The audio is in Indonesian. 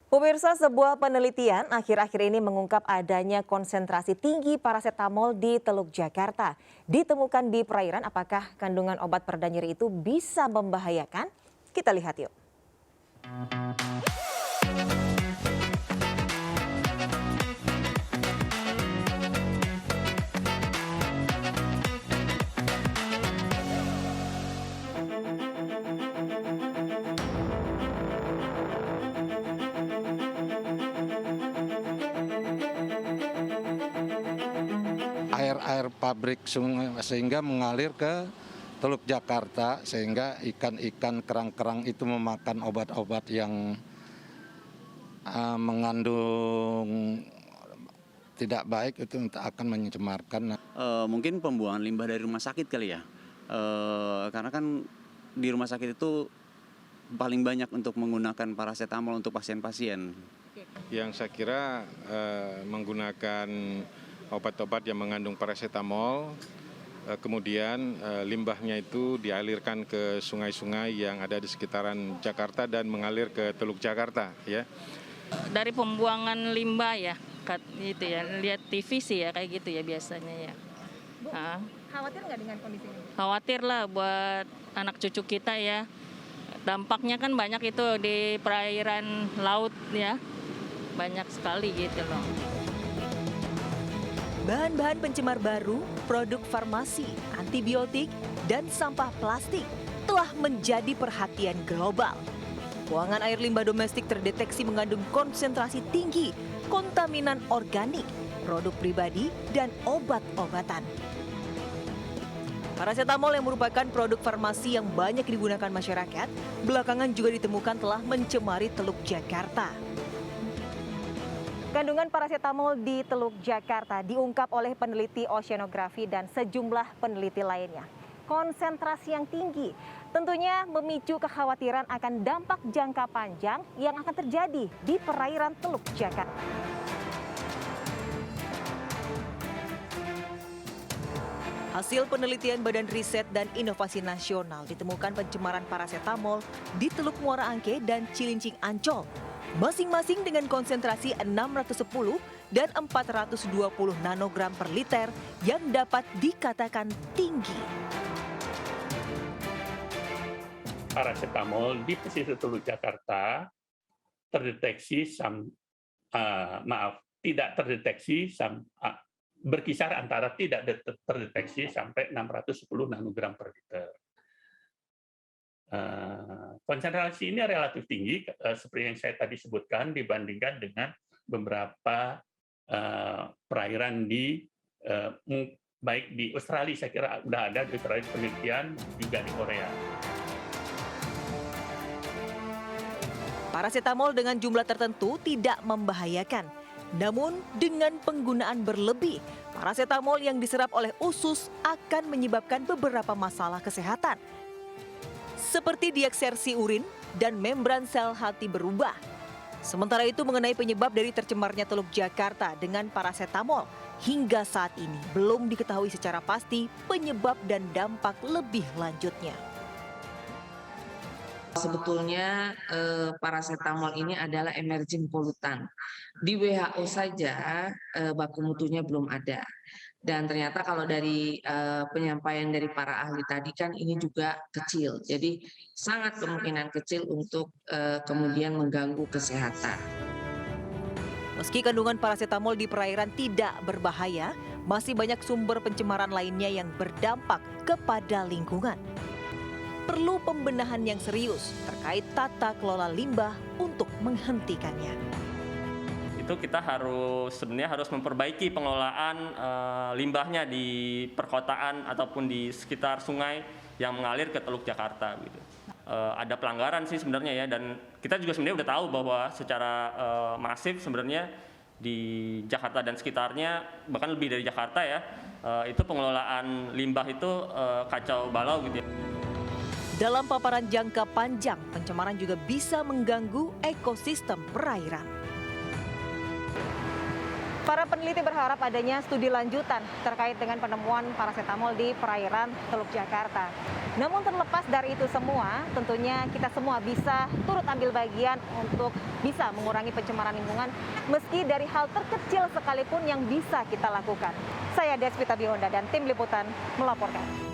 Pemirsa, sebuah penelitian akhir-akhir ini mengungkap adanya konsentrasi tinggi parasetamol di Teluk Jakarta. Ditemukan di perairan, apakah kandungan obat pereda nyeri itu bisa membahayakan? Kita lihat yuk. Air-air pabrik sehingga mengalir ke Teluk Jakarta sehingga ikan-ikan kerang-kerang itu memakan obat-obat yang mengandung tidak baik itu akan mencemarkan. Mungkin pembuangan limbah dari rumah sakit kali ya, karena kan di rumah sakit itu paling banyak untuk menggunakan parasetamol untuk pasien-pasien. Yang saya kira menggunakan obat-obat yang mengandung parasetamol, kemudian limbahnya itu dialirkan ke sungai-sungai yang ada di sekitaran Jakarta dan mengalir ke Teluk Jakarta, ya. Dari pembuangan limbah ya, gitu ya, lihat TV sih ya kayak gitu ya biasanya ya. Bu, khawatir nggak dengan kondisi ini? Khawatir lah buat anak cucu kita ya. Dampaknya kan banyak itu di perairan laut ya, banyak sekali gitu loh. Bahan-bahan pencemar baru, produk farmasi, antibiotik, dan sampah plastik telah menjadi perhatian global. Buangan air limbah domestik terdeteksi mengandung konsentrasi tinggi kontaminan organik, produk pribadi, dan obat-obatan. Parasetamol yang merupakan produk farmasi yang banyak digunakan masyarakat, belakangan juga ditemukan telah mencemari Teluk Jakarta. Kandungan parasetamol di Teluk Jakarta diungkap oleh peneliti oceanografi dan sejumlah peneliti lainnya. Konsentrasi yang tinggi tentunya memicu kekhawatiran akan dampak jangka panjang yang akan terjadi di perairan Teluk Jakarta. Hasil penelitian Badan Riset dan Inovasi Nasional ditemukan pencemaran parasetamol di Teluk Muara Angke dan Cilincing Ancol, masing-masing dengan konsentrasi 610 dan 420 nanogram per liter yang dapat dikatakan tinggi. Parasetamol di pesisir Teluk Jakarta terdeteksi tidak terdeteksi berkisar antara tidak terdeteksi sampai 610 nanogram per liter. Konsentrasi ini relatif tinggi seperti yang saya tadi sebutkan dibandingkan dengan beberapa perairan di baik di Australia, saya kira sudah ada di Australia penelitian, juga di Korea. Parasetamol dengan jumlah tertentu tidak membahayakan. Namun dengan penggunaan berlebih, parasetamol yang diserap oleh usus akan menyebabkan beberapa masalah kesehatan. Seperti dieksersi urin dan membran sel hati berubah. Sementara itu mengenai penyebab dari tercemarnya Teluk Jakarta dengan parasetamol, hingga saat ini belum diketahui secara pasti penyebab dan dampak lebih lanjutnya. Sebetulnya parasetamol ini adalah emerging pollutant. Di WHO saja baku mutunya belum ada. Dan ternyata kalau dari penyampaian dari para ahli tadi kan ini juga kecil. Jadi sangat kemungkinan kecil untuk kemudian mengganggu kesehatan. Meski kandungan parasetamol di perairan tidak berbahaya, masih banyak sumber pencemaran lainnya yang berdampak kepada lingkungan. Perlu pembenahan yang serius terkait tata kelola limbah untuk menghentikannya. Itu kita sebenarnya harus memperbaiki pengelolaan limbahnya di perkotaan ataupun di sekitar sungai yang mengalir ke Teluk Jakarta gitu. Ada pelanggaran sih sebenarnya ya, dan kita juga sebenarnya udah tahu bahwa secara masif sebenarnya di Jakarta dan sekitarnya, bahkan lebih dari Jakarta ya, itu pengelolaan limbah itu kacau balau gitu ya. Dalam paparan jangka panjang, pencemaran juga bisa mengganggu ekosistem perairan. Para peneliti berharap adanya studi lanjutan terkait dengan penemuan parasetamol di perairan Teluk Jakarta. Namun terlepas dari itu semua, tentunya kita semua bisa turut ambil bagian untuk bisa mengurangi pencemaran lingkungan meski dari hal terkecil sekalipun yang bisa kita lakukan. Saya Deswita Bionda dan tim liputan melaporkan.